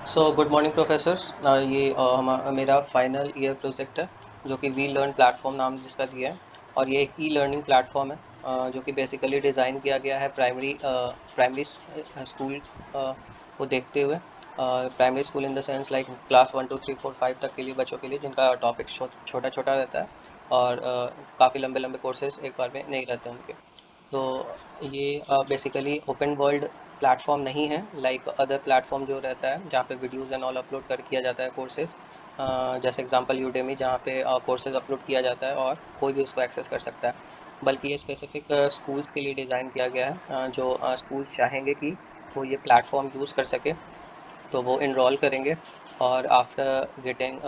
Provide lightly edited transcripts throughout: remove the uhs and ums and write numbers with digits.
Good morning professors. ये मेरा final year project है जो कि वी लर्न प्लेटफॉर्म नाम जिसका दिया है। और ये एक ई लर्निंग प्लेटफॉर्म है जो कि बेसिकली डिज़ाइन किया गया है प्राइमरी स्कूल को देखते हुए। Primary school in the sense like class 1 2 3 4 5 तक के लिए बच्चों के लिए जिनका टॉपिक छोटा छोटा रहता है और काफ़ी लंबे लंबे कोर्सेज एक बार में नहीं रहते उनके। तो ये बेसिकली ओपन वर्ल्ड प्लेटफॉर्म नहीं है लाइक अदर प्लेटफॉर्म जो रहता है जहाँ पे वीडियोस एंड ऑल अपलोड कर किया जाता है कोर्सेज। जैसे एग्जांपल यूडेमी जहाँ पे कोर्सेज अपलोड किया जाता है और कोई भी उसको एक्सेस कर सकता है। बल्कि ये स्पेसिफिक स्कूल्स के लिए डिज़ाइन किया गया है, जो स्कूल्स चाहेंगे कि वो ये प्लेटफॉर्म यूज़ कर सके तो वो इनरोल करेंगे। और after getting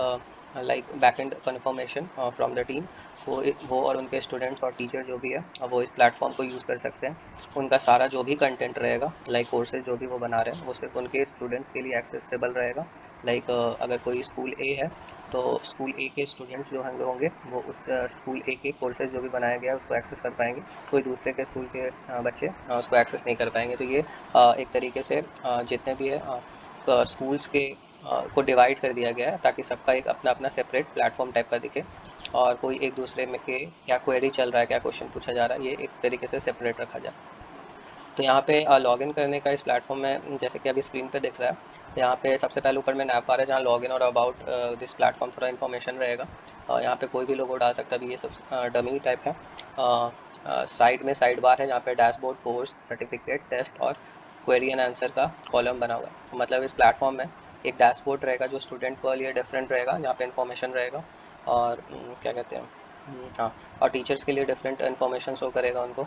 like backend conformation from the team, वो और उनके स्टूडेंट्स और टीचर जो भी है वो इस प्लेटफॉर्म को यूज़ कर सकते हैं। उनका सारा जो भी कंटेंट रहेगा लाइक कोर्सेज जो भी वो बना रहे हैं वो सिर्फ उनके स्टूडेंट्स के लिए एक्सेसिबल रहेगा। लाइक अगर कोई स्कूल ए है तो स्कूल ए के स्टूडेंट्स जो होंगे होंगे वो उस स्कूल ए के कोर्सेज जो भी बनाया गया है उसको एक्सेस कर पाएंगे। कोई दूसरे के स्कूल के बच्चे उसको एक्सेस नहीं कर पाएंगे। तो ये एक तरीके से जितने भी है स्कूल्स के को डिवाइड कर दिया गया है ताकि सबका एक अपना अपना सेपरेट प्लेटफॉर्म टाइप का दिखे और कोई एक दूसरे में के क्या क्वेरी चल रहा है, क्या क्वेश्चन पूछा जा रहा है, ये एक तरीके से सेपरेट रखा जाए। तो यहाँ पे लॉगिन करने का इस प्लेटफॉर्म में जैसे कि अभी स्क्रीन पे दिख रहा है, यहाँ पे सबसे पहले ऊपर में नैप आ रहा है जहाँ लॉगिन और अबाउट दिस प्लेटफॉर्म थोड़ा इन्फॉर्मेशन रहेगा। यहाँ पे कोई भी लोगो डाल सकता है। अभी ये सब डमी टाइप है। साइड में साइड बार है जहाँ पे डैशबोर्ड, कोर्स, सर्टिफिकेट, टेस्ट और क्वेरी एंड आंसर का कॉलम बना हुआ है। तो मतलब इस प्लेटफॉर्म में एक डैशबोर्ड रहेगा जो स्टूडेंट के लिए डिफरेंट रहेगा, जहाँ पे इन्फॉर्मेशन रहेगा। और क्या कहते हैं, हाँ, और टीचर्स के लिए डिफरेंट इन्फॉर्मेशन शो करेगा उनको।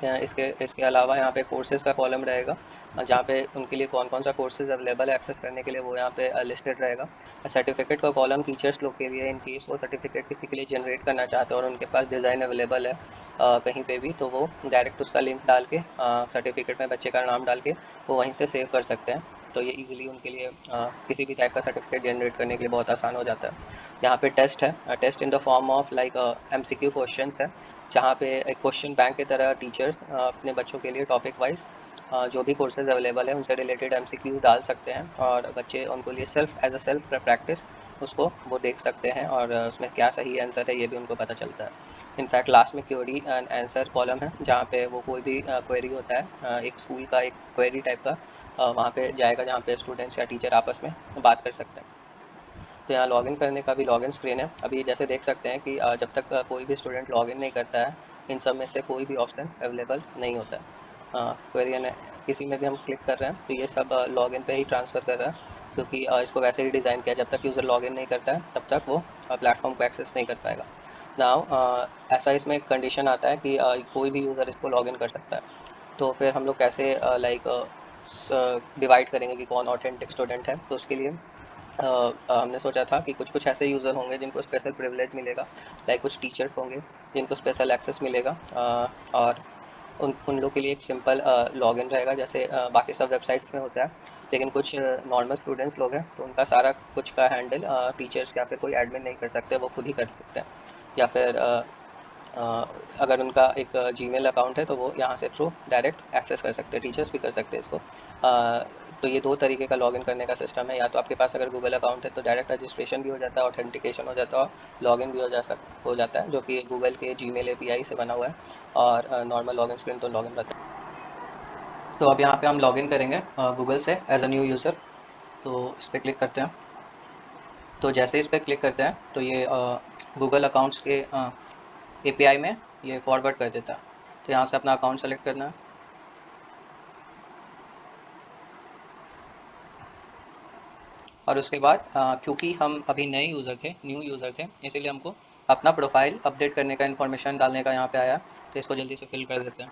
इसके इसके अलावा यहाँ पे कोर्सेज़ का कॉलम रहेगा, जहाँ पे उनके लिए कौन कौन सा कोर्सेज़ अवेलेबल है एक्सेस करने के लिए वो यहाँ पे लिस्टेड रहेगा। सर्टिफिकेट का कॉलम टीचर्स लोग के लिए इन केस वो सर्टिफिकेट किसी के लिए जनरेट करना चाहते हैं और उनके पास डिज़ाइन अवेलेबल है कहीं पे भी, तो वो डायरेक्ट उसका लिंक डाल के सर्टिफिकेट में बच्चे का नाम डाल के वो वहीं से सेव कर सकते हैं। तो ये इजीली उनके लिए किसी भी टाइप का सर्टिफिकेट जनरेट करने के लिए बहुत आसान हो जाता है। यहाँ पे टेस्ट है, test in the form of like MCQ questions है, जहाँ पे एक क्वेश्चन बैंक की तरह टीचर्स अपने बच्चों के लिए टॉपिक वाइज जो भी कोर्सेज अवेलेबल है उनसे रिलेटेड एमसीक्यू डाल सकते हैं और बच्चे उनको लिए सेल्फ प्रैक्टिस उसको वो देख सकते हैं और उसमें क्या सही आंसर है ये भी उनको पता चलता है। इनफैक्ट लास्ट में क्वेरी एंड आंसर कॉलम है जहाँ पे वो कोई भी क्वेरी होता है, एक स्कूल का एक क्वेरी टाइप का वहाँ पे जाएगा जहाँ पे स्टूडेंट्स या टीचर आपस में बात कर सकते हैं। तो यहाँ लॉगिन करने का भी लॉगिन स्क्रीन है। अभी जैसे देख सकते हैं कि जब तक कोई भी स्टूडेंट लॉगिन नहीं करता है इन सब में से कोई भी ऑप्शन अवेलेबल नहीं होता है। क्वेरी ने किसी में भी हम क्लिक कर रहे हैं तो ये सब लॉगिन पे ही ट्रांसफ़र कर रहा है, क्योंकि इसको वैसे ही डिज़ाइन किया जब तक यूज़र लॉगिन नहीं करता है तब तक वो प्लेटफॉर्म को एक्सेस नहीं कर पाएगा। नाउ ऐसा इसमें एक कंडीशन आता है कि कोई भी यूज़र इसको लॉगिन कर सकता है। तो फिर हम लोग कैसे लाइक डिवाइड करेंगे कि कौन ऑथेंटिक स्टूडेंट है। तो उसके लिए हमने सोचा था कि कुछ कुछ ऐसे यूज़र होंगे जिनको स्पेशल प्रिविलेज मिलेगा, लाइक कुछ टीचर्स होंगे जिनको स्पेशल एक्सेस मिलेगा। और उन उन लोग के लिए एक सिंपल लॉगिन रहेगा जैसे बाकी सब वेबसाइट्स में होता है। लेकिन कुछ नॉर्मल स्टूडेंट्स लोग हैं तो उनका सारा कुछ का हैंडल टीचर्स या फिर कोई एडमिन नहीं कर सकते, वो खुद ही कर सकते हैं। या फिर अ, अगर उनका एक जीमेल अकाउंट है तो वो यहाँ से थ्रू डायरेक्ट एक्सेस कर सकते हैं, टीचर्स भी कर सकते हैं इसको। तो ये दो तरीके का लॉगिन करने का सिस्टम है। या तो आपके पास अगर गूगल अकाउंट है तो डायरेक्ट रजिस्ट्रेशन भी हो जाता है, ऑथेंटिकेशन हो जाता है, लॉगिन भी हो जाता है, जो कि गूगल के जीमेल एपीआई से बना हुआ है। और नॉर्मल लॉगिन स्क्रीन तो लॉगिन रहता है। तो अब यहाँ पे हम लॉगिन करेंगे गूगल से एज अ न्यू यूज़र। तो इस पर क्लिक करते हैं। तो जैसे इस पर क्लिक करते हैं तो ये गूगल अकाउंट्स के एपीआई में ये फॉरवर्ड कर देता है। तो यहाँ से अपना अकाउंट सेलेक्ट करना है। और उसके बाद क्योंकि हम अभी नए यूज़र थे, न्यू यूज़र थे, इसीलिए हमको अपना प्रोफाइल अपडेट करने का, इन्फॉर्मेशन डालने का यहाँ पे आया। तो इसको जल्दी से फिल कर देते हैं।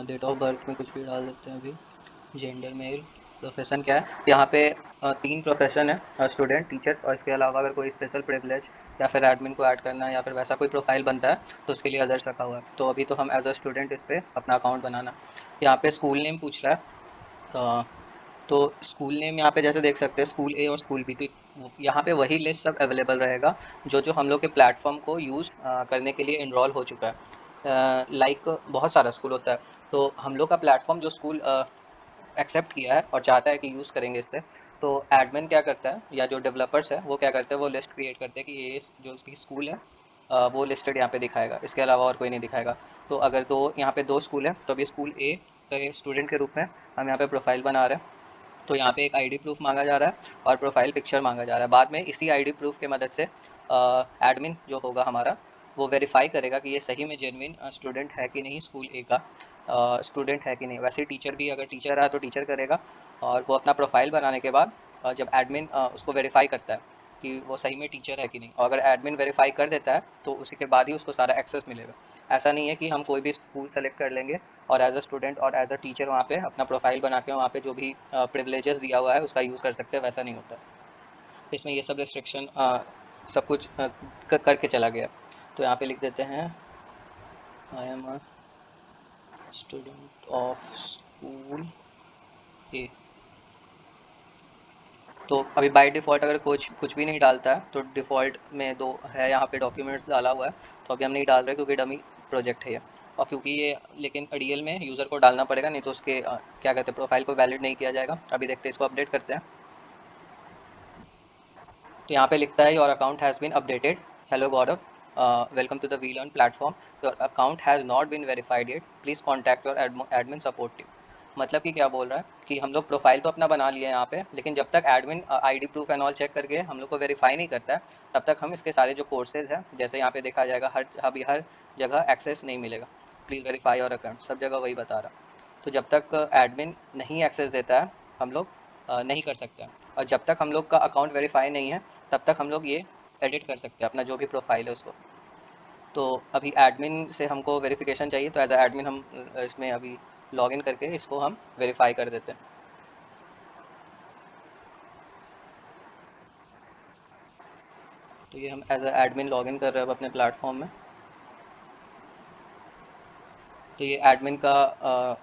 डेट ऑफ बर्थ में कुछ भी डाल देते हैं अभी। Gender male. प्रोफेशन क्या है यहाँ पे, तीन प्रोफेशन है, स्टूडेंट, टीचर्स और इसके अलावा अगर कोई स्पेशल प्रिविलेज या फिर एडमिन को ऐड करना है या फिर वैसा कोई प्रोफाइल बनता है तो उसके लिए अदर्स रखा हुआ है। तो अभी तो हम एज अ स्टूडेंट इस पर अपना अकाउंट बनाना। यहाँ पे स्कूल नेम पूछ रहा है। तो स्कूल नेम यहाँ पे जैसे देख सकते हैं स्कूल ए और स्कूल बी, तो यहाँ पे वही लिस्ट सब अवेलेबल रहेगा जो जो हम लोग के प्लेटफॉर्म को यूज़ करने के लिए इनरोल हो चुका है। लाइक बहुत सारा स्कूल होता है। तो हम लोग का प्लेटफॉर्म जो स्कूल एक्सेप्ट किया है और चाहता है कि यूज़ करेंगे इससे, तो एडमिन क्या करता है या जो डेवलपर्स है वो क्या करते हैं, वो लिस्ट क्रिएट करते हैं कि ये जो उसकी स्कूल है वो लिस्टेड यहाँ पे दिखाएगा, इसके अलावा और कोई नहीं दिखाएगा। तो अगर दो यहाँ पे दो स्कूल है तो अभी स्कूल ए के स्टूडेंट के रूप में हम यहाँ पे प्रोफाइल बना रहे हैं। तो यहाँ पे एक आईडी प्रूफ मांगा जा रहा है और प्रोफाइल पिक्चर मांगा जा रहा है। बाद में इसी आईडी प्रूफ की मदद से एडमिन जो होगा हमारा, वो वेरीफाई करेगा कि ये सही में जेन्युइन स्टूडेंट है कि नहीं, स्कूल ए का स्टूडेंट है कि नहीं। वैसे ही टीचर भी, अगर टीचर है तो टीचर करेगा। और वो अपना प्रोफाइल बनाने के बाद जब एडमिन उसको वेरीफाई करता है कि वो सही में टीचर है कि नहीं, और अगर एडमिन वेरीफाई कर देता है तो उसी के बाद ही उसको सारा एक्सेस मिलेगा। ऐसा नहीं है कि हम कोई भी स्कूल सेलेक्ट कर लेंगे और एज अ स्टूडेंट और एज अ टीचर वहाँ पे अपना प्रोफाइल बना के वहाँ पे जो भी प्रिविलेजेस दिया हुआ है उसका यूज़ कर सकते हैं, वैसा नहीं होता। इसमें ये सब रिस्ट्रिक्शन सब कुछ करके चला गया। तो यहाँ पे लिख देते हैं, I am a student of school A. तो अभी बाय डिफ़ॉल्ट अगर कुछ कुछ भी नहीं डालता है तो डिफ़ॉल्ट में दो है यहाँ पे डॉक्यूमेंट्स डाला हुआ है, तो अभी हम नहीं डाल रहे क्योंकि डमी प्रोजेक्ट है ये। और क्योंकि ये लेकिन रियल में यूज़र को डालना पड़ेगा, नहीं तो उसके क्या कहते हैं, प्रोफाइल को वैलिड नहीं किया जाएगा। अभी देखते हैं, इसको अपडेट करते हैं। तो यहाँ पे लिखता है, your account has been updated, hello Gaurav, welcome to the V learn platform, your account has not been verified yet, please contact your admin support team. मतलब कि क्या बोल रहा है कि हम लोग प्रोफाइल तो अपना बना लिए हैं यहाँ पे, लेकिन जब तक admin ID proof and all check करके हम लोग को वेरीफाई नहीं करता है, तब तक हम इसके सारे जो कोर्सेज हैं, जैसे यहाँ पे देखा जाएगा, हर जगह एक्सेस नहीं मिलेगा। प्लीज़ वेरीफाई योर अकाउंट, सब जगह वही बता रहा। तो जब तक एडमिन नहीं एक्सेस देता है, हम लोग नहीं कर सकते हैं। और जब तक हम लोग का अकाउंट वेरीफाई नहीं है, तब तक हम लोग ये एडिट कर सकते हैं अपना जो भी प्रोफाइल है उसको। तो अभी एडमिन से हमको वेरिफिकेशन चाहिए, तो एज अ एडमिन हम इसमें अभी लॉगिन करके इसको हम वेरीफाई कर देते हैं। तो ये हम एज अ एडमिन लॉगिन कर रहे हैं अब अपने प्लेटफॉर्म में। तो ये एडमिन का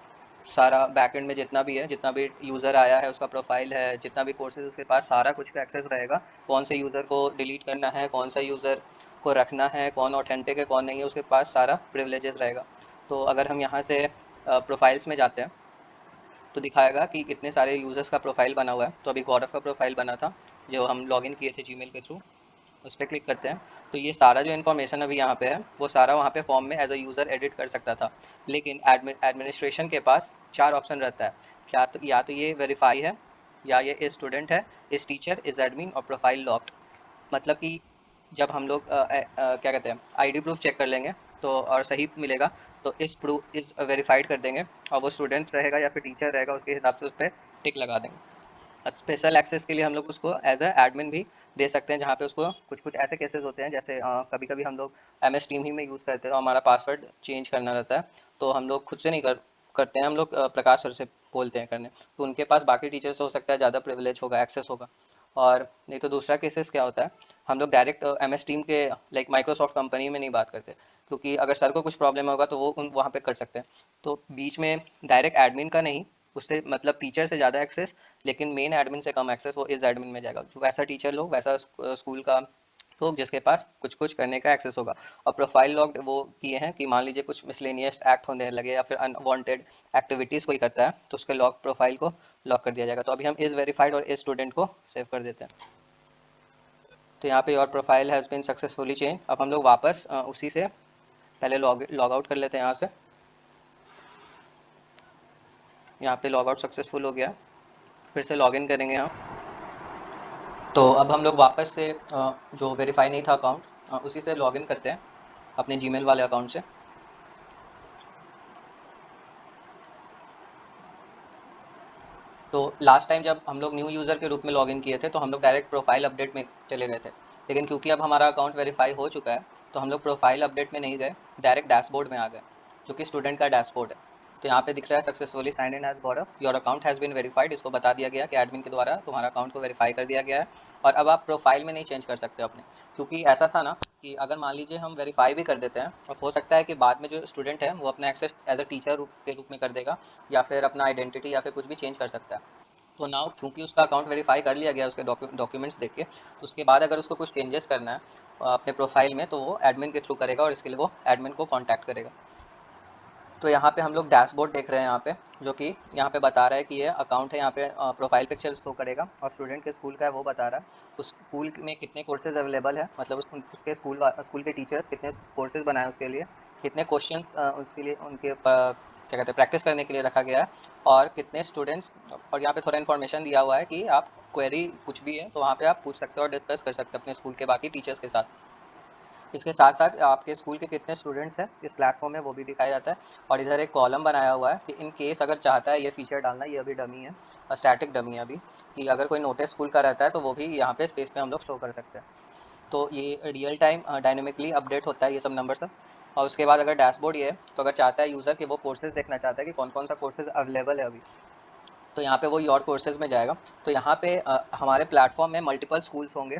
सारा बैकएंड में जितना भी है, जितना भी यूज़र आया है उसका प्रोफाइल है, जितना भी कोर्सेज उसके पास, सारा कुछ का एक्सेस रहेगा। कौन से यूज़र को डिलीट करना है, कौन सा यूज़र को रखना है, कौन ऑथेंटिक है कौन नहीं है, उसके पास सारा प्रिविलेजेस रहेगा। तो अगर हम यहाँ से प्रोफाइल्स में जाते हैं तो दिखाएगा कि कितने सारे यूज़र्स का प्रोफाइल बना हुआ है। तो अभी गौरव का प्रोफाइल बना था जो हम लॉगिन किए थे जीमेल के थ्रू, उस पर क्लिक करते हैं। तो ये सारा जो इन्फॉर्मेशन अभी यहाँ पे है वो सारा वहाँ पे फॉर्म में एज अ यूज़र एडिट कर सकता था। लेकिन एडमिनिस्ट्रेशन के पास चार ऑप्शन रहता है, या तो ये वेरीफाई है, या ये स्टूडेंट है, इस टीचर, इज एडमिन और प्रोफाइल लॉक्ड। मतलब कि जब हम लोग क्या कहते हैं, आईडी प्रूफ चेक कर लेंगे तो और सही मिलेगा, तो इस प्रूफ इस वेरीफाइड कर देंगे, और वो स्टूडेंट रहेगा या फिर टीचर रहेगा उसके हिसाब से उस पर टिक लगा देंगे। स्पेशल एक्सेस के लिए हम लोग उसको एज अ एडमिन भी दे सकते हैं, जहाँ पे उसको कुछ कुछ ऐसे केसेस होते हैं, जैसे कभी कभी हम लोग MS टीम ही में यूज़ करते हैं और हमारा पासवर्ड चेंज करना रहता है, तो हम लोग खुद से नहीं करते हैं, हम लोग प्रकाश सर से बोलते हैं करने। तो उनके पास बाकी टीचर से हो सकता है ज़्यादा प्रिविलेज होगा, एक्सेस होगा। और नहीं तो दूसरा केसेस क्या होता है, हम लोग डायरेक्ट MS टीम के, लाइक माइक्रोसॉफ्ट कंपनी में नहीं बात करते, क्योंकि अगर सर को कुछ प्रॉब्लम होगा तो वो उन वहाँ पे कर सकते हैं। तो बीच में डायरेक्ट एडमिन का नहीं, उससे मतलब टीचर से ज़्यादा एक्सेस, लेकिन मेन एडमिन से कम एक्सेस वो इस एडमिन में जाएगा। जो वैसा टीचर लोग, वैसा स्कूल का लोग जिसके पास कुछ कुछ करने का एक्सेस होगा। और प्रोफाइल लॉग वो किए हैं कि मान लीजिए कुछ मिसलेनियस एक्ट होने लगे या फिर अनवांटेड एक्टिविटीज़ कोई करता है, तो उसके लॉग प्रोफाइल को लॉक कर दिया जाएगा। तो अभी हम इस वेरीफाइड और इस स्टूडेंट को सेव कर देते हैं। तो यहाँ पे your profile has been successfully change. अब हम लोग वापस उसी से पहले लॉग आउट कर लेते हैं यहाँ से। यहाँ पे लॉग आउट सक्सेसफुल हो गया, फिर से लॉग इन करेंगे हम। तो अब हम लोग वापस से जो वेरीफाई नहीं था अकाउंट, उसी से लॉगिन करते हैं अपने जीमेल वाले अकाउंट से। तो लास्ट टाइम जब हम लोग न्यू यूज़र के रूप में लॉगिन किए थे तो हम लोग डायरेक्ट प्रोफाइल अपडेट में चले गए थे। लेकिन क्योंकि अब हमारा अकाउंट वेरीफाई हो चुका है, तो हम लोग प्रोफाइल अपडेट में नहीं गए, डायरेक्ट डैशबोर्ड में आ गए, जो कि स्टूडेंट का डैशबोर्ड है। तो यहाँ पे दिख रहा है, successfully sign in as Gaurav, your account has been verified. इसको बता दिया गया कि एडमिन के द्वारा तुम्हारा अकाउंट को वेरीफाई कर दिया गया है। और अब आप प्रोफाइल में नहीं चेंज कर सकते अपने, क्योंकि ऐसा था ना कि अगर मान लीजिए हम वेरीफाई भी कर देते हैं, और हो सकता है कि बाद में जो स्टूडेंट है वो अपना एक्सेस एज अ टीचर के रूप में कर देगा, या फिर अपना आइडेंटिटी या फिर कुछ भी चेंज कर सकता है। तो नाउ क्योंकि उसका अकाउंट वेरीफाई कर लिया गया उसके डॉक्यूमेंट्स देख के, तो उसके बाद अगर उसको कुछ चेंजेस करना है अपने प्रोफाइल में, तो वो एडमिन के थ्रू करेगा और इसके लिए वो एडमिन को कांटेक्ट करेगा। तो यहाँ पे हम लोग डैशबोर्ड देख रहे हैं यहाँ पे, जो कि यहाँ पे बता रहा है कि ये अकाउंट है, यहाँ पे प्रोफाइल पिक्चर शो करेगा और स्टूडेंट के स्कूल का है वो बता रहा है, उस स्कूल में कितने कोर्सेज अवेलेबल है, मतलब उसके स्कूल के टीचर्स कितने कोर्सेज बनाए उसके लिए, कितने क्वेश्चंस उसके लिए उनके क्या कहते हैं प्रैक्टिस करने के लिए रखा गया है, और कितने स्टूडेंट्स। और यहाँ पे थोड़ा इन्फॉर्मेशन दिया हुआ है कि आप क्वेरी कुछ भी है तो वहाँ पे आप पूछ सकते हो और डिस्कस कर सकते हो अपने स्कूल के बाकी टीचर्स के साथ। इसके साथ साथ आपके स्कूल के कितने स्टूडेंट्स हैं इस प्लेटफॉर्म में वो भी दिखाया जाता है। और इधर एक कॉलम बनाया हुआ है कि इन केस अगर चाहता है ये फीचर डालना, ये अभी डमी है, स्टैटिक डमी है अभी, कि अगर कोई नोटिस स्कूल का रहता है तो वो भी यहाँ पे स्पेस पे हम लोग शो कर सकते हैं। तो ये रियल टाइम डायनेमिकली अपडेट होता है ये सब नंबर सब। और उसके बाद अगर डैशबोर्ड ये है, तो अगर चाहता है यूज़र कि वो कोर्सेज देखना चाहता है कि कौन कौन सा कोर्सेज अवेलेबल है अभी, तो यहाँ पे वो योर कोर्सेज में जाएगा। तो यहाँ पे हमारे प्लेटफॉर्म में मल्टीपल स्कूल्स होंगे,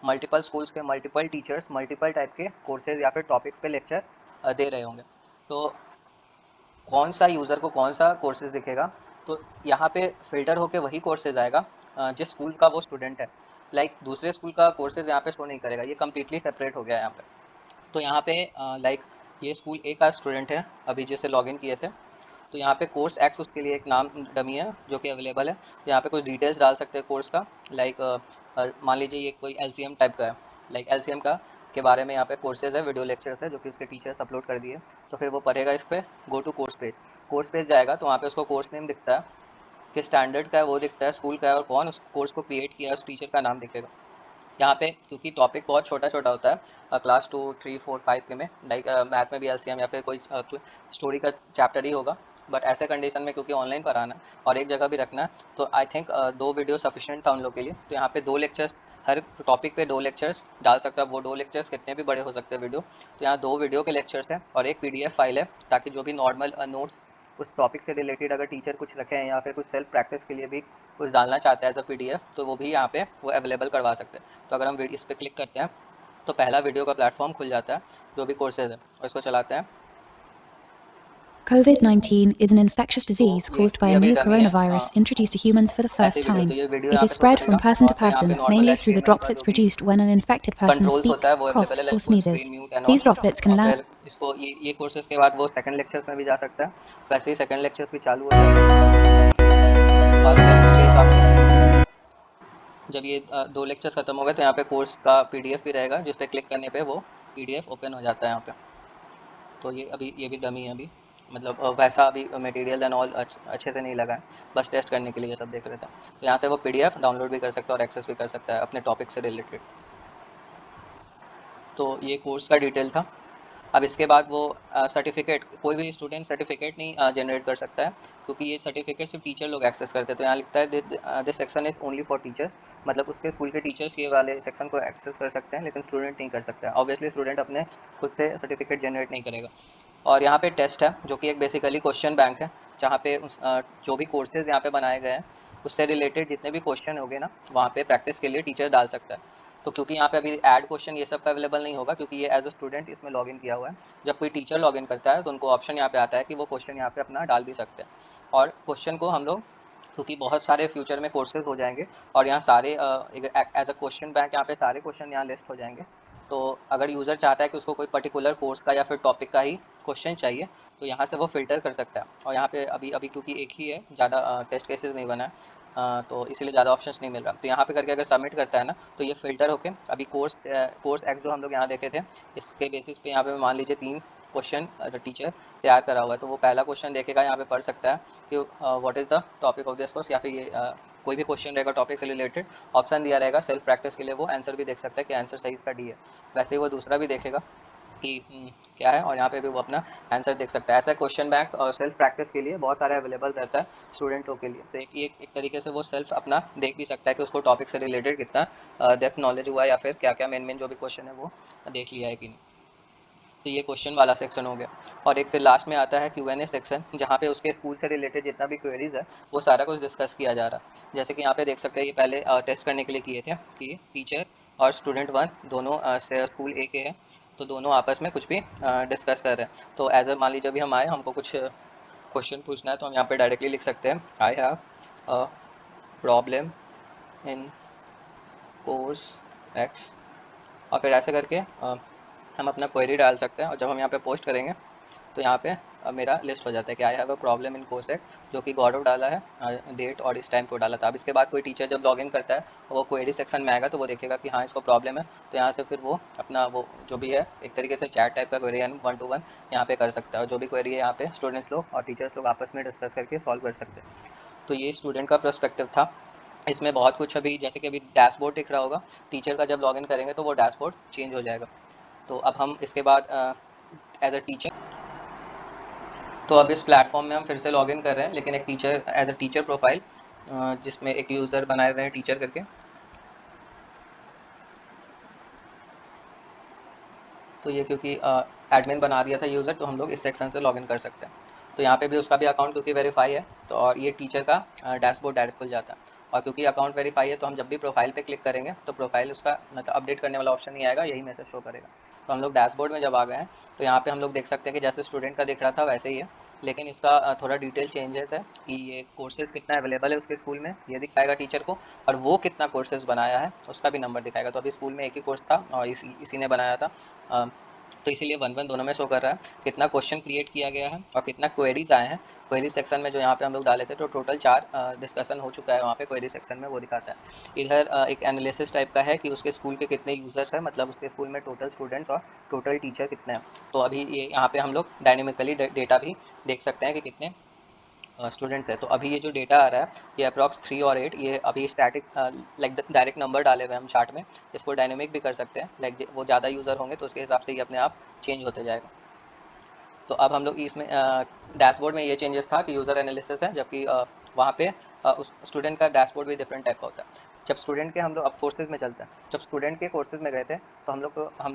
मल्टीपल स्कूल्स के मल्टीपल टीचर्स मल्टीपल टाइप के कोर्सेज या फिर टॉपिक्स पे लेक्चर दे रहे होंगे। तो कौन सा यूज़र को कौन सा कोर्सेज दिखेगा, तो यहाँ पे फ़िल्टर होके वही कोर्सेज आएगा जिस स्कूल का वो स्टूडेंट है। लाइक दूसरे स्कूल का कोर्सेज यहाँ पे शो नहीं करेगा, ये कम्प्लीटली सेपरेट हो गया है यहाँ पे। तो यहाँ पे लाइक ये स्कूल ए का स्टूडेंट है अभी जिससे लॉगिन किए थे, तो यहाँ पे कोर्स एक्स उसके लिए एक नाम डमी है जो कि अवेलेबल है। तो यहाँ पे कुछ डिटेल्स डाल सकते हैं कोर्स का, लाइक मान लीजिए ये कोई एलसीएम टाइप का है, लाइक एलसीएम का के बारे में यहाँ पे कोर्सेज है, वीडियो लेक्चर्स है जो कि उसके टीचर्स अपलोड कर दिए। तो फिर वो पढ़ेगा इस पर, गो टू कोर्स पेज जाएगा तो वहाँ पे उसको कोर्स नेम दिखता है, किस स्टैंडर्ड का है वो दिखता है, स्कूल का है और कौन उस कोर्स को क्रिएट किया है उस टीचर का नाम दिखेगा। यहाँ पे क्योंकि टॉपिक बहुत छोटा छोटा होता है क्लास 2, 3, 4, 5 के में, लाइक मैथ में भी एलसीएम या फिर कोई स्टोरी का चैप्टर ही होगा, बट ऐसे कंडीशन में क्योंकि ऑनलाइन पढ़ाना है और एक जगह भी रखना है, तो आई थिंक 2 वीडियो सफिशिएंट था उन लोग के लिए। तो यहाँ पे 2 लेक्चर्स, हर टॉपिक पे 2 लेक्चर्स डाल सकता है, वो 2 लेक्चर्स कितने भी बड़े हो सकते हैं वीडियो। तो यहाँ 2 वीडियो के लेक्चर्स हैं और एक पीडीएफ फाइल है, ताकि जो भी नॉर्मल नोट्स उस टॉपिक से रिलेटेड अगर टीचर कुछ रखे हैं या फिर कुछ सेल्फ प्रैक्टिस के लिए भी कुछ डालना चाहते हैं एज अ पीडीएफ, तो वो भी यहाँ पे वो अवेलेबल करवा सकते हैं। तो अगर हम इस पर क्लिक करते हैं तो पहला वीडियो का प्लेटफॉर्म खुल जाता है जो भी कोर्सेज है, और इसको चलाते हैं। COVID-19 is an infectious तो disease caused by ये a अभी new डमी है, coronavirus introduced to humans for the first ऐसी वीडियो, time. तो ये वीडियो It यहाँ is पे शो spread करेगा। from person to तो यहाँ पे person, normal mainly through the HTML का droplets जो भी produced when an infected person controls होता है speaks, वो अवेलेबल coughs, है, or like sneezes. Screen mute and all. These droplets can और land. फिर इसको ये कोर्सेज के बाद वो सेकंड लेक्चर्स में भी जा सकता है, वैसे ही सेकंड लेक्चर्स भी चालू हो जाएगा। और फिर उसके हिसाब से जब ये 2 लेक्चर्स खत्म हो गए तो यहाँ पे कोर्स का पीडीएफ भी रहेगा, जिस पे क्लिक करने पे वो पीडीएफ ओपन हो जाता है यहाँ पे। तो ये अभी ये भी डमी है अभी, मतलब वैसा अभी मटेरियल एंड ऑल अच्छे से नहीं लगा है, बस टेस्ट करने के लिए ये सब देख रहे थे। तो यहाँ से वो पीडीएफ डाउनलोड भी कर सकता है और एक्सेस भी कर सकता है अपने टॉपिक से रिलेटेड। तो ये कोर्स का डिटेल था। अब इसके बाद वो सर्टिफिकेट, कोई भी स्टूडेंट सर्टिफिकेट नहीं जनरेट कर सकता है, क्योंकि ये सर्टिफिकेट सिर्फ टीचर लोग एक्सेस करते हैं। तो यहाँ लिखता है this section is only for teachers, मतलब उसके स्कूल के टीचर्स ये वाले सेक्शन को एक्सेस कर सकते हैं, लेकिन स्टूडेंट नहीं कर सकता है। ऑब्वियसली स्टूडेंट अपने खुद से सर्टिफिकेट जनरेट नहीं करेगा। और यहाँ पे टेस्ट है जो कि एक बेसिकली क्वेश्चन बैंक है, जहाँ पे जो भी कोर्सेज यहाँ पे बनाए गए हैं उससे रिलेटेड जितने भी क्वेश्चन होंगे ना, वहाँ पे प्रैक्टिस के लिए टीचर डाल सकता है। तो क्योंकि यहाँ पे अभी ऐड क्वेश्चन ये सब अवेलेबल नहीं होगा, क्योंकि ये एज अ स्टूडेंट इसमें लॉगिन किया हुआ है। जब कोई टीचर लॉगिन करता है तो उनको ऑप्शन यहाँ पे आता है कि वो क्वेश्चन यहाँ पे अपना डाल भी सकते हैं। और क्वेश्चन को हम लोग, क्योंकि बहुत सारे फ्यूचर में कोर्सेज हो जाएंगे और यहाँ सारे एज अ क्वेश्चन बैंक यहाँ पे सारे क्वेश्चन यहाँ लिस्ट हो जाएंगे। तो अगर यूज़र चाहता है कि उसको कोई पर्टिकुलर कोर्स का या फिर टॉपिक का ही क्वेश्चन चाहिए, तो यहाँ से वो फ़िल्टर कर सकता है। और यहाँ पे अभी अभी क्योंकि एक ही है, ज़्यादा टेस्ट केसेस नहीं बना है, तो इसीलिए ज़्यादा ऑप्शंस नहीं मिल रहा। तो यहाँ पे करके अगर सबमिट करता है ना, तो ये फ़िल्टर होके अभी कोर्स एक्स जो हम लोग यहाँ देखे थे, इसके बेसिस पे यहाँ पे मान लीजिए 3 क्वेश्चन टीचर तैयार करा हुआ है, तो वो पहला क्वेश्चन देखेगा, यहाँ पे पढ़ सकता है कि what is the topic of this course, या फिर ये कोई भी क्वेश्चन रहेगा टॉपिक से रिलेटेड, ऑप्शन दिया रहेगा सेल्फ प्रैक्टिस के लिए, वो आंसर भी देख सकता है कि आंसर सही इसका डी है। वैसे ही वो दूसरा भी देखेगा कि क्या है, और यहाँ पे भी वो अपना आंसर देख सकता है। ऐसा क्वेश्चन बैंक और सेल्फ प्रैक्टिस के लिए बहुत सारा अवेलेबल रहता है स्टूडेंटों के लिए। तो एक तरीके से वो सेल्फ अपना देख भी सकता है कि उसको टॉपिक से रिलेटेड कितना डेप्थ नॉलेज हुआ है, या फिर क्या क्या मेन जो भी क्वेश्चन है वो देख लिया है कि नहीं। तो ये क्वेश्चन वाला सेक्शन हो गया। और एक फिर लास्ट में आता है Q&A सेक्शन, जहाँ पे उसके स्कूल से रिलेटेड जितना भी क्वेरीज है वो सारा कुछ डिस्कस किया जा रहा है। जैसे कि यहाँ पे देख सकते हैं, ये पहले टेस्ट करने के लिए किए थे कि टीचर और स्टूडेंट 1 दोनों स्कूल ए के हैं, तो दोनों आपस में कुछ भी डिस्कस कर रहे हैं। तो एज अ मान लीजिए अभी हम आए, हमको कुछ क्वेश्चन पूछना है, तो हम यहाँ पे डायरेक्टली लिख सकते हैं I have a problem in course x, और फिर ऐसे करके हम अपना क्वेरी डाल सकते हैं। और जब हम यहाँ पे पोस्ट करेंगे तो यहाँ पे मेरा लिस्ट हो जाता है कि I have a problem in corset, जो कि गौरव डाला है, डेट और इस टाइम को डाला था। अब इसके बाद कोई टीचर जब लॉगिन करता है और वो क्वेरी सेक्शन में आएगा तो वो देखेगा कि हाँ इसको प्रॉब्लम है, तो यहाँ से फिर वो अपना वो जो भी है एक तरीके से चैट टाइप का क्वेरी यानी 1 to 1 यहाँ पे कर सकता है, और जो भी क्वेरी है यहाँ पे स्टूडेंट्स लोग और टीचर्स लोग आपस में डिस्कस करके सॉल्व कर सकते हैं। तो ये स्टूडेंट का पर्सपेक्टिव था। इसमें बहुत कुछ अभी जैसे कि अभी डैशबोर्ड दिख रहा होगा, टीचर का जब लॉगिन करेंगे तो वो डैशबोर्ड चेंज हो जाएगा। तो अब हम इसके बाद एज अ टीचर, तो अब इस प्लेटफॉर्म में हम फिर से लॉगिन कर रहे हैं, लेकिन एक teacher as a teacher profile जिसमें एक यूज़र बनाए हुए हैं टीचर करके। तो ये क्योंकि एडमिन बना दिया था यूज़र, तो हम लोग इस सेक्शन से लॉगिन कर सकते हैं। तो यहाँ पे भी उसका भी अकाउंट क्योंकि वेरीफाई है, तो और ये टीचर का डैशबोर्ड डायरेक्ट खुल जाता है। और क्योंकि अकाउंट वेरीफाई है तो हम जब भी प्रोफाइल पे क्लिक करेंगे तो प्रोफाइल उसका मतलब अपडेट करने वाला ऑप्शन नहीं आएगा, यही मैसेज शो करेगा। तो हम लोग डैशबोर्ड में जब आ गए हैं तो यहाँ पे हम लोग देख सकते हैं कि जैसे स्टूडेंट का दिख रहा था वैसे ही है, लेकिन इसका थोड़ा डिटेल चेंजेस है कि ये कोर्सेज़ कितना अवेलेबल है उसके स्कूल में ये दिखाएगा टीचर को, और वो कितना कोर्सेज़ बनाया है उसका भी नंबर दिखाएगा। तो अभी स्कूल में एक ही कोर्स था और इसी ने बनाया था, तो इसीलिए 1-1 दोनों में शो कर रहा है कितना क्वेश्चन क्रिएट किया गया है और कितना क्वेरीज आए हैं। क्वेरी सेक्शन में जो यहाँ पे हम लोग डाले थे तो टोटल 4 डिस्कशन हो चुका है वहाँ पे क्वेरी सेक्शन में, वो दिखाता है। इधर एक एनालिसिस टाइप का है कि उसके स्कूल के कितने यूज़र्स हैं, मतलब उसके स्कूल में टोटल स्टूडेंट्स और टोटल टीचर कितने हैं। तो अभी ये यहाँ पे हम लोग डायनेमिकली डेटा भी देख सकते हैं कि कितने स्टूडेंट्स है। तो अभी ये जो डेटा आ रहा है ये अप्रॉक्स 3 और 8, ये अभी स्टैटिक लाइक डायरेक्ट नंबर डाले हुए हम चार्ट में। इसको डायनेमिक भी कर सकते हैं, लाइक वो ज़्यादा यूज़र होंगे तो उसके हिसाब से ये अपने आप चेंज होते जाएगा। तो अब हम लोग इसमें डैशबोर्ड में ये चेंजेस था कि यूज़र एनालिसिस है, जबकि वहाँ पे उस स्टूडेंट का डैशबोर्ड भी डिफरेंट टाइप का होता है। जब स्टूडेंट के हम लोग अब कोर्सेज में चलते हैं, जब स्टूडेंट के कोर्सेज में गए थे तो हम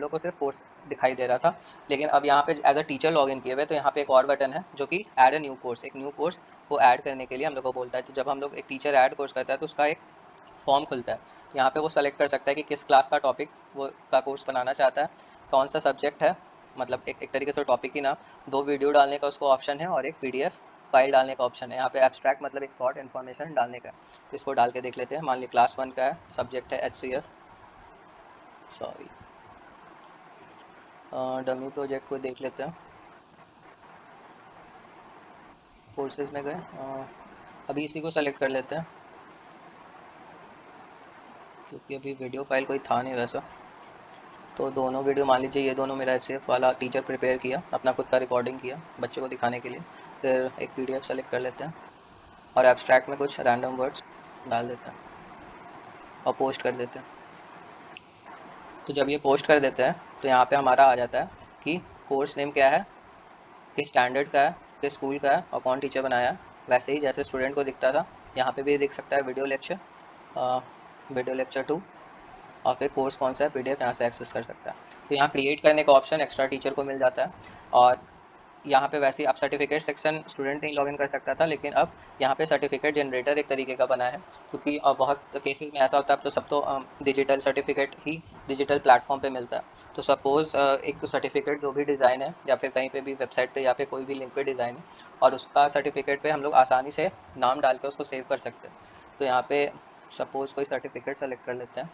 लोग को सिर्फ कोर्स दिखाई दे रहा था, लेकिन अब यहाँ पे as a teacher log in किए हुए तो यहाँ पे एक और बटन है जो कि ऐड अ न्यू कोर्स, एक न्यू कोर्स को ऐड करने के लिए हम लोग को बोलता है। तो जब हम लोग एक टीचर ऐड कोर्स करता है तो उसका एक फॉर्म खुलता है, तो यहाँ पे वो सेलेक्ट कर सकता है कि किस क्लास का टॉपिक वो का कोर्स बनाना चाहता है, कौन सा सब्जेक्ट है, मतलब एक तरीके से टॉपिक ही नाम, 2 वीडियो डालने का उसको ऑप्शन है और एक पीडीएफ फाइल डालने का ऑप्शन है। यहाँ पे एब्स्ट्रैक्ट मतलब एक शॉर्ट इन्फॉर्मेशन डालने का है, तो इसको डाल के देख लेते हैं। मान ली क्लास 1 का है, सब्जेक्ट है HCF, सॉरी डमी प्रोजेक्ट को देख लेते हैं। कोर्सेज में गए, अभी इसी को सेलेक्ट कर लेते हैं क्योंकि अभी वीडियो फाइल कोई था नहीं वैसा। तो दोनों वीडियो मान लीजिए ये दोनों मेरा HCF वाला टीचर प्रिपेयर किया, अपना खुद का रिकॉर्डिंग किया बच्चों को दिखाने के लिए। फिर एक PDF सेलेक्ट कर लेते हैं और एब्स्ट्रैक्ट में कुछ रैंडम वर्ड्स डाल देते हैं और पोस्ट कर देते हैं। तो जब ये पोस्ट कर देते हैं तो यहाँ पे हमारा आ जाता है कि कोर्स नेम क्या है, किस स्टैंडर्ड का है, किस स्कूल का है और कौन टीचर बनाया है। वैसे ही जैसे स्टूडेंट को दिखता था यहाँ पे भी दिख सकता है वीडियो लेक्चर 2, और फिर कोर्स कौन सा है PDF यहाँ से एक्सेस कर सकता है। तो यहाँ क्रिएट करने का ऑप्शन एक्स्ट्रा टीचर को मिल जाता है। और यहाँ पे वैसे ही अब सर्टिफिकेट सेक्शन स्टूडेंट नहीं लॉगिन कर सकता था, लेकिन अब यहाँ पे सर्टिफिकेट जनरेटर एक तरीके का बना है, क्योंकि बहुत केसेस में ऐसा होता है अब तो सब तो डिजिटल सर्टिफिकेट ही डिजिटल प्लेटफॉर्म पे मिलता है। तो सपोज़ एक सर्टिफिकेट जो भी डिज़ाइन है या फिर कहीं पे भी वेबसाइट पे या फिर कोई भी लिंक पे डिज़ाइन है और उसका सर्टिफिकेट पे हम लोग आसानी से नाम डाल के उसको सेव कर सकते हैं। तो यहाँ पे सपोज़ कोई सर्टिफिकेट सेलेक्ट कर लेते हैं।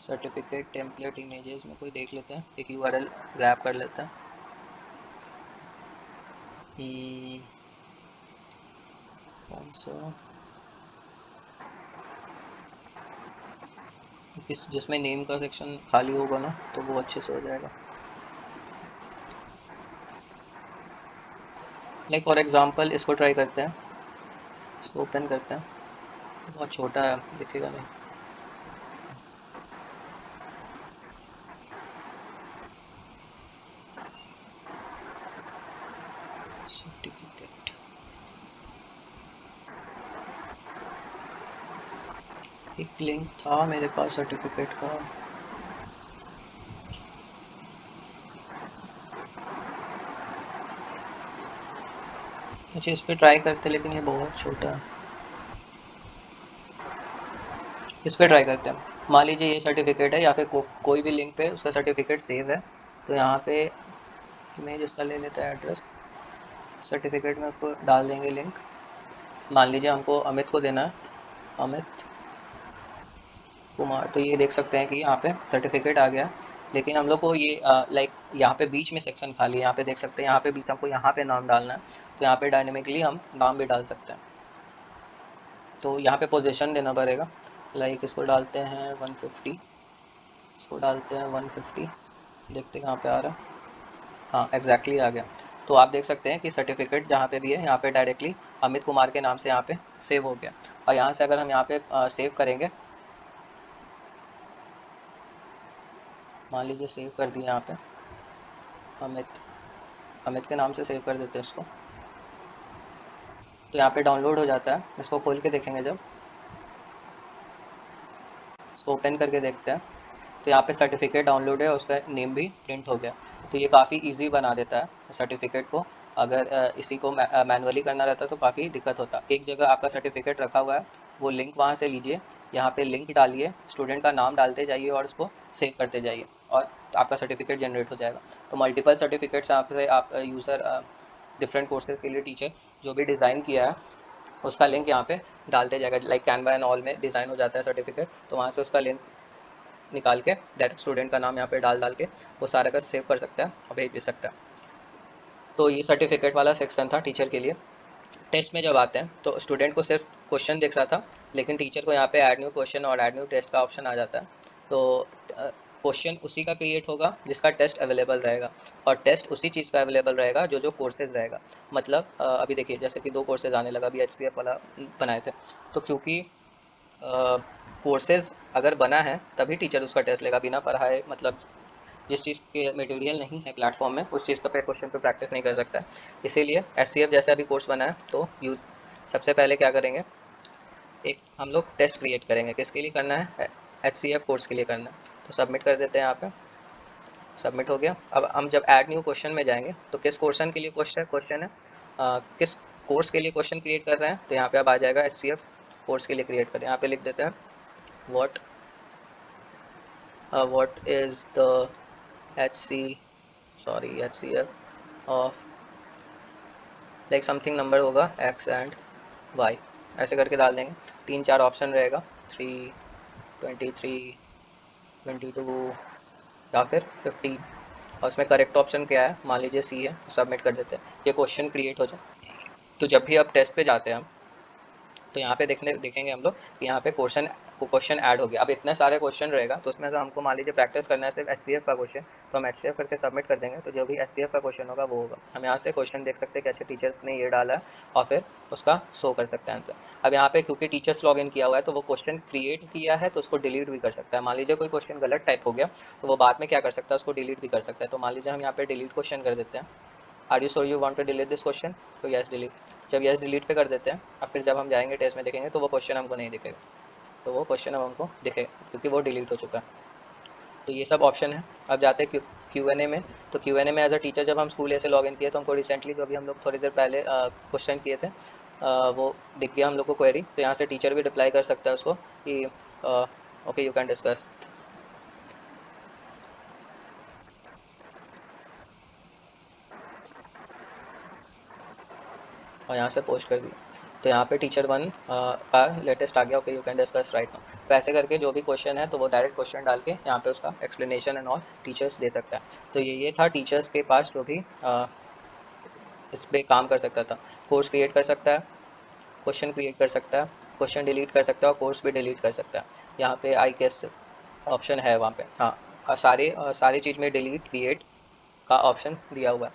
सर्टिफिकेट टेम्पलेट इमेजेस में कोई देख लेते हैं, एक URL ग्रैब कर लेते हैं। कौन सा जिसमें नेम का सेक्शन खाली होगा ना तो वो अच्छे से हो जाएगा। लाइक फॉर एग्जांपल इसको ट्राई करते हैं, इसको ओपन करते हैं। बहुत छोटा है, दिखेगा नहीं। सर्टिफिकेट, एक लिंक था मेरे पास सर्टिफिकेट का। अच्छा इस पर ट्राई करते, लेकिन ये बहुत छोटा है। इस पर ट्राई करते हैं। मान लीजिए ये सर्टिफिकेट है या फिर कोई भी लिंक पे उसका सर्टिफिकेट सेव है, तो यहाँ पे इमेज इसका ले लेता है एड्रेस, सर्टिफिकेट में उसको डाल देंगे लिंक। मान लीजिए हमको अमित को देना है, अमित कुमार। तो ये देख सकते हैं कि यहाँ पे सर्टिफिकेट आ गया, लेकिन हम लोग को ये लाइक यहाँ पे बीच में सेक्शन खाली है, यहाँ पे देख सकते हैं, यहाँ पे बीच हमको यहाँ पे नाम डालना है, तो यहाँ पे डायनेमिकली हम नाम भी डाल सकते हैं। तो यहाँ पे पोजीशन देना पड़ेगा, लाइक इसको डालते हैं 150, इसको डालते हैं 150, देखते हैं कहाँ पे आ रहा है। हाँ एग्जैक्टली आ गया। तो आप देख सकते हैं कि सर्टिफिकेट जहाँ पे भी है यहाँ पे डायरेक्टली अमित कुमार के नाम से यहाँ पे सेव हो गया। और यहाँ से अगर हम यहाँ पे सेव करेंगे, मान लीजिए सेव कर दिया यहाँ पे अमित, अमित के नाम से सेव कर देते हैं इसको, तो यहाँ पे डाउनलोड हो जाता है। इसको खोल के देखेंगे, जब इसको ओपन करके देखते हैं तो यहाँ पे सर्टिफिकेट डाउनलोड है और उसका नेम भी प्रिंट हो गया। तो ये काफ़ी इजी बना देता है सर्टिफिकेट को। अगर इसी को मैनुअली करना रहता तो काफ़ी दिक्कत होता। एक जगह आपका सर्टिफिकेट रखा हुआ है, वो लिंक वहाँ से लीजिए, यहाँ पे लिंक डालिए, स्टूडेंट का नाम डालते जाइए और उसको सेव करते जाइए, और आपका सर्टिफिकेट जनरेट हो जाएगा। तो मल्टीपल सर्टिफिकेट्स यहाँ पे आप यूज़र डिफरेंट कोर्सेज के लिए टीचर जो भी डिज़ाइन किया है उसका लिंक यहाँ पे डालते जाएगा। लाइक कैनवा एंड ऑल में डिज़ाइन हो जाता है सर्टिफिकेट, तो वहाँ से उसका लिंक निकाल के डायरेक्ट स्टूडेंट का नाम यहाँ पे डाल डाल के वो सारा का सेव कर सकता है और भेज भी सकता है। तो ये सर्टिफिकेट वाला सेक्शन था टीचर के लिए। टेस्ट में जब आते हैं तो स्टूडेंट को सिर्फ क्वेश्चन दिख रहा था, लेकिन टीचर को यहाँ पे ऐड न्यू क्वेश्चन और ऐड न्यू टेस्ट का ऑप्शन आ जाता है। तो क्वेश्चन उसी का क्रिएट होगा जिसका टेस्ट अवेलेबल रहेगा, और टेस्ट उसी चीज़ का अवेलेबल रहेगा जो जो कोर्सेज रहेगा। मतलब अभी देखिए जैसे कि 2 कोर्सेज आने लगा, अभी HCF वाला बनाए थे, तो क्योंकि कोर्सेज अगर बना है तभी टीचर उसका टेस्ट लेगा, बिना पढ़ाए मतलब जिस चीज़ के मटेरियल नहीं है प्लेटफॉर्म में उस चीज़ का पे क्वेश्चन पे प्रैक्टिस नहीं कर सकता है। इसीलिए SCF जैसा अभी कोर्स बना है तो यूज सबसे पहले क्या करेंगे, एक हम लोग टेस्ट क्रिएट करेंगे। किसके लिए करना है? HCF कोर्स के लिए करना है। तो सबमिट कर देते हैं, यहाँ पे सबमिट हो गया। अब हम जब ऐड न्यू क्वेश्चन में जाएंगे तो किस क्वेश्चन के लिए क्वेश्चन है, किस कोर्स के लिए क्वेश्चन क्रिएट कर रहे हैं, तो यहाँ पे अब आ जाएगा HCF कोर्स के लिए क्रिएट करें। यहाँ पे लिख देते हैं what what is the HCF of, like something number होगा x एंड y, ऐसे करके डाल देंगे। 3-4 ऑप्शन रहेगा, 3, 23, 22 या फिर 15, और उसमें करेक्ट ऑप्शन क्या है, मान लीजिए C है, सबमिट कर देते हैं। ये क्वेश्चन क्रिएट हो जाए। तो जब भी आप टेस्ट पे जाते हैं हम, तो यहाँ पे देखेंगे हम लोग कि यहाँ पे क्वेश्चन ऐड हो गया। अब इतने सारे क्वेश्चन रहेगा, तो उसमें से हमको मान लीजिए प्रैक्टिस करना है सिर्फ HCF का क्वेश्चन, तो हम HCF करके सबमिट कर देंगे। तो जो भी HCF का क्वेश्चन होगा वो होगा। हम यहाँ से क्वेश्चन देख सकते हैं कि अच्छे टीचर्स ने ये डाला है, और फिर उसका शो कर सकते हैं आंसर। अब यहाँ पे क्योंकि टीचर्स लॉग इन किया हुआ है तो वो क्वेश्चन क्रिएट किया है, तो उसको डिलीट भी कर सकता है। मान लीजिए कोई क्वेश्चन गलत टाइप हो गया तो वो बाद में क्या कर सकता है, उसको डिलीट भी कर सकता है। तो मान लीजिए हम यहाँ पे डिलीट क्वेश्चन कर देते हैं, are you sure you want to delete this question, तो यस डिलीट। जब यस डिलीट पे कर देते हैं, और फिर जब हम जाएंगे टेस्ट में देखेंगे तो वो क्वेश्चन हमको नहीं दिखेगा, तो वो क्वेश्चन अब हमको दिखेगा क्योंकि वो डिलीट हो चुका है। तो ये सब ऑप्शन है। अब जाते हैं Q&A में। तो Q&A में एज अ टीचर जब हम स्कूल ऐसे लॉग इन किए तो हमको रिसेंटली जो अभी हम लोग थोड़ी देर पहले क्वेश्चन किए थे वो दिख गया हम लोग को क्वेरी। तो यहाँ से टीचर भी रिप्लाई कर सकता है उसको कि ओके यू कैन डिस्कस, और यहाँ से पोस्ट कर दी। तो यहाँ पे टीचर 1 का लेटेस्ट आ गया, okay you can discuss right now. तो ऐसे करके जो भी क्वेश्चन है तो वो डायरेक्ट क्वेश्चन डाल के यहाँ पे उसका explanation and all teachers they सकता है। तो ये था टीचर्स के पास जो भी इस पर काम कर सकता था। कोर्स क्रिएट कर सकता है, क्वेश्चन क्रिएट कर सकता है, क्वेश्चन डिलीट कर सकता है, और कोर्स भी डिलीट कर सकता है। यहाँ पे आई गेस ऑप्शन है वहाँ पे, हाँ, और सारी चीज़ में डिलीट क्रिएट का ऑप्शन दिया हुआ है।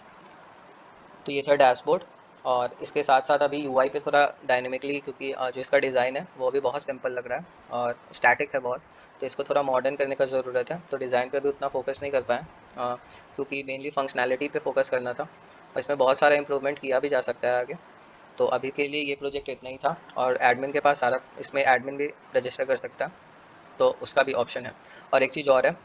तो ये था डैशबोर्ड। और इसके साथ साथ अभी यूआई पे थोड़ा डायनेमिकली, क्योंकि जो इसका डिज़ाइन है वो भी बहुत सिंपल लग रहा है और स्टैटिक है बहुत, तो इसको थोड़ा मॉडर्न करने का ज़रूरत है। तो डिज़ाइन पे भी उतना फोकस नहीं कर पाए, क्योंकि मेनली फंक्शनैलिटी पे फोकस करना था, और इसमें बहुत सारा इंप्रूवमेंट किया भी जा सकता है आगे। तो अभी के लिए ये प्रोजेक्ट इतना ही था, और एडमिन के पास सारा, इसमें एडमिन भी रजिस्टर कर सकता है, तो उसका भी ऑप्शन है। और एक चीज़ और है,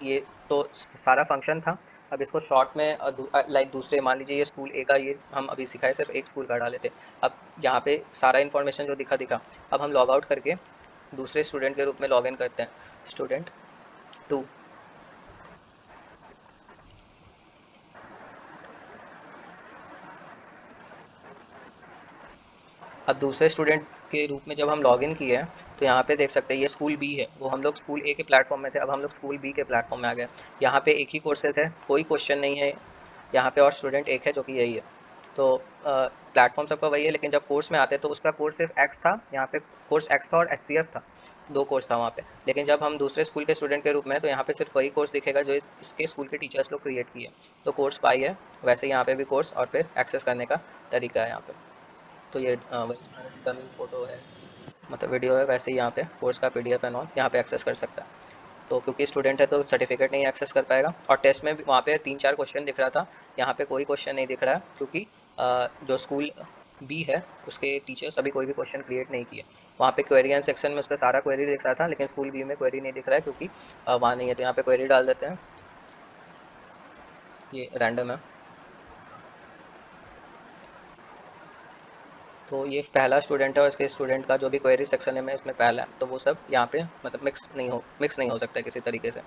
ये तो सारा फंक्शन था। अब इसको शॉर्ट में लाइक दूसरे, मान लीजिए ये स्कूल ए का, ये हम अभी सिखाए सिर्फ एक स्कूल का डाले थे। अब यहाँ पे सारा इन्फॉर्मेशन जो दिखा, अब हम लॉग आउट करके दूसरे स्टूडेंट के रूप में लॉग इन करते हैं, स्टूडेंट 2। अब दूसरे स्टूडेंट के रूप में जब हम लॉगिन किए हैं तो यहाँ पे देख सकते हैं ये स्कूल बी है, वो हम लोग स्कूल ए के प्लेटफॉर्म में थे, अब हम लोग स्कूल बी के प्लेटफॉर्म में आ गए। यहाँ पे एक ही कोर्सेज है, कोई क्वेश्चन नहीं है यहाँ पे, और स्टूडेंट एक है जो कि यही है। तो प्लेटफॉर्म सबका वही है, लेकिन जब कोर्स में आते तो उसका कोर्स सिर्फ एक्स था, यहाँ पे कोर्स एक्स था और HCF था, 2 कोर्स था वहाँ पे। लेकिन जब हम दूसरे स्कूल के स्टूडेंट के रूप में हैं तो यहाँ पे सिर्फ वही कोर्स दिखेगा जो इसके स्कूल के टीचर्स लोग क्रिएट किए। तो कोर्स पाई है, वैसे यहाँ पे भी कोर्स और फिर एक्सेस करने का तरीका है यहाँ पे। तो ये वही डमी फोटो है, मतलब वीडियो है, वैसे ही यहाँ पे कोर्स का PDF एंड ऑल यहाँ पे एक्सेस कर सकता है। तो क्योंकि स्टूडेंट है तो सर्टिफिकेट नहीं एक्सेस कर पाएगा। और टेस्ट में भी वहाँ पे 3-4 क्वेश्चन दिख रहा था, यहाँ पे कोई क्वेश्चन नहीं दिख रहा है, क्योंकि जो स्कूल बी है उसके टीचर्स अभी कोई भी क्वेश्चन क्रिएट नहीं किए। वहाँ पे क्वेरी एंड सेक्शन में उसका सारा क्वेरी दिख रहा था, लेकिन स्कूल बी में क्वेरी नहीं दिख रहा है क्योंकि वहाँ नहीं है। तो यहाँ पे क्वेरी डाल देते हैं, ये रैंडम है। तो ये पहला स्टूडेंट है और इसके स्टूडेंट का जो भी क्वेरी सेक्शन है में इसमें पहला है, तो वो सब यहाँ पे मतलब मिक्स नहीं हो सकता किसी तरीके से।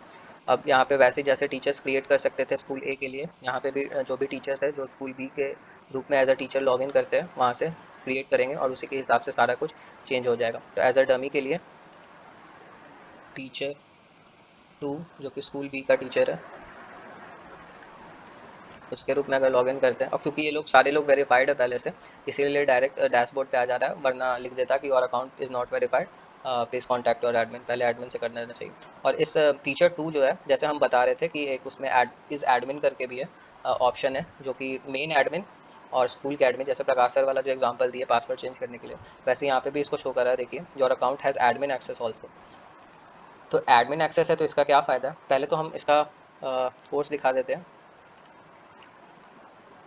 अब यहाँ पे वैसे जैसे टीचर्स क्रिएट कर सकते थे स्कूल ए के लिए, यहाँ पे भी जो भी टीचर्स है जो स्कूल बी के रूप में एज अ टीचर लॉगिन करते हैं वहाँ से क्रिएट करेंगे और उसी के हिसाब से सारा कुछ चेंज हो जाएगा। तो एज अ डमी के लिए टीचर 2 जो कि स्कूल बी का टीचर है उसके रूप में अगर लॉगिन करते हैं, और क्योंकि ये लोग सारे लोग वेरीफाइड है पहले से, इसीलिए डायरेक्ट डैशबोर्ड पे आ जा रहा है, वरना लिख देता कि your account is not verified, please contact your admin, पहले एडमिन से करना चाहिए। और इस टीचर 2 जो है, जैसे हम बता रहे थे कि एक उसमें एडमिन करके भी है ऑप्शन है, जो कि मेन एडमिन और स्कूल के एडमिन, जैसे प्रकाश सर वाला जो एग्जाम्पल दिए पासवर्ड चेंज करने के लिए, वैसे यहाँ पे भी इसको शो कर रहा है। देखिए your account has admin access also. तो एडमिन एक्सेस है तो इसका क्या फ़ायदा है, पहले तो हम इसका कोर्स दिखा देते हैं।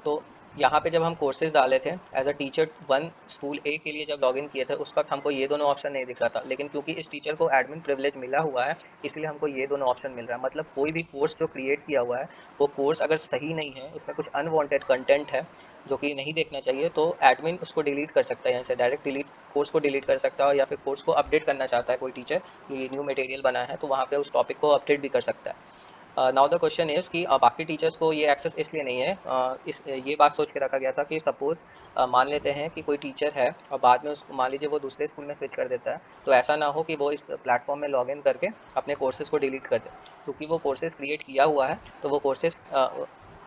तो यहाँ पे जब हम कोर्सेज डाले थे एज अ टीचर 1 स्कूल ए के लिए जब लॉगिन किए थे उस वक्त हमको ये दोनों ऑप्शन नहीं दिख रहा था, लेकिन क्योंकि इस टीचर को एडमिन प्रिविलेज मिला हुआ है इसलिए हमको ये दोनों ऑप्शन मिल रहा है। मतलब कोई भी कोर्स जो क्रिएट किया हुआ है वो कोर्स अगर सही नहीं है, उसमें कुछ अनवांटेड कंटेंट है जो कि नहीं देखना चाहिए, तो एडमिन उसको डिलीट कर सकता है, यहाँ से डायरेक्ट डिलीट कोर्स को डिलीट कर सकता है। या फिर कोर्स को अपडेट करना चाहता है कोई टीचर कि न्यू मटेरियल बना है तो वहाँ पे उस टॉपिक को अपडेट भी कर सकता है। नाउ द क्वेश्चन इज़ कि बाकी टीचर्स को ये एक्सेस इसलिए नहीं है। ये बात सोच के रखा गया था कि सपोज़ मान लेते हैं कि कोई टीचर है और बाद में उसको मान लीजिए वो दूसरे स्कूल में स्विच कर देता है, तो ऐसा ना हो कि वो इस प्लेटफॉर्म में लॉगिन करके अपने कोर्सेज़ को डिलीट कर दे, क्योंकि वो कोर्सेज़ क्रिएट किया हुआ है तो वो कोर्सेज़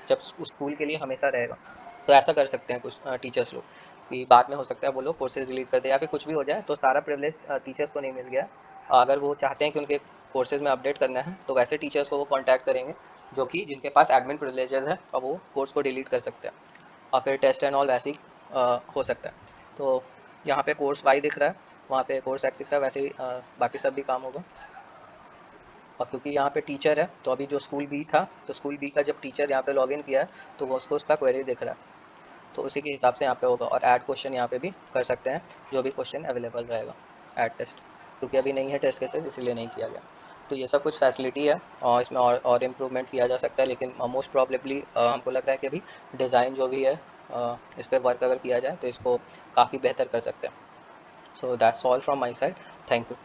जब उस स्कूल के लिए हमेशा रहेगा। तो ऐसा कर सकते हैं कुछ टीचर्स लोग कि बाद में हो सकता है वो लोग कोर्सेज डिलीट कर दे या फिर कुछ भी हो जाए, तो सारा प्रिविलेज टीचर्स को नहीं मिल गया। अगर वो चाहते हैं कि उनके कोर्सेज में अपडेट करना है तो वैसे टीचर्स को वो कांटेक्ट करेंगे जो कि जिनके पास एडमिन प्रिविलेजेस है और वो कोर्स को डिलीट कर सकते हैं, और फिर टेस्ट एंड ऑल वैसे ही हो सकता है। तो यहाँ पे कोर्स वाई दिख रहा है, वहाँ पे कोर्स एक्स दिख रहा है, वैसे ही बाकी सब भी काम होगा। और क्योंकि यहाँ पे टीचर है तो अभी जो स्कूल बी था तो स्कूल बी का जब टीचर यहाँ पे लॉगिन किया है तो वो उसको उसका क्वेरी दिख रहा है, तो उसी के हिसाब से यहाँ पे होगा। और ऐड क्वेश्चन यहाँ पे भी कर सकते हैं, जो भी क्वेश्चन अवेलेबल रहेगा। ऐड टेस्ट क्योंकि अभी नहीं है टेस्ट केसेस इसीलिए नहीं किया गया। तो ये सब कुछ फैसिलिटी है और इसमें और इम्प्रूवमेंट किया जा सकता है, लेकिन मोस्ट प्रॉबेबली हमको लग रहा है कि अभी डिज़ाइन जो भी है इस पर वर्क अगर किया जाए तो इसको काफ़ी बेहतर कर सकते हैं। So that's all from my side. Thank you.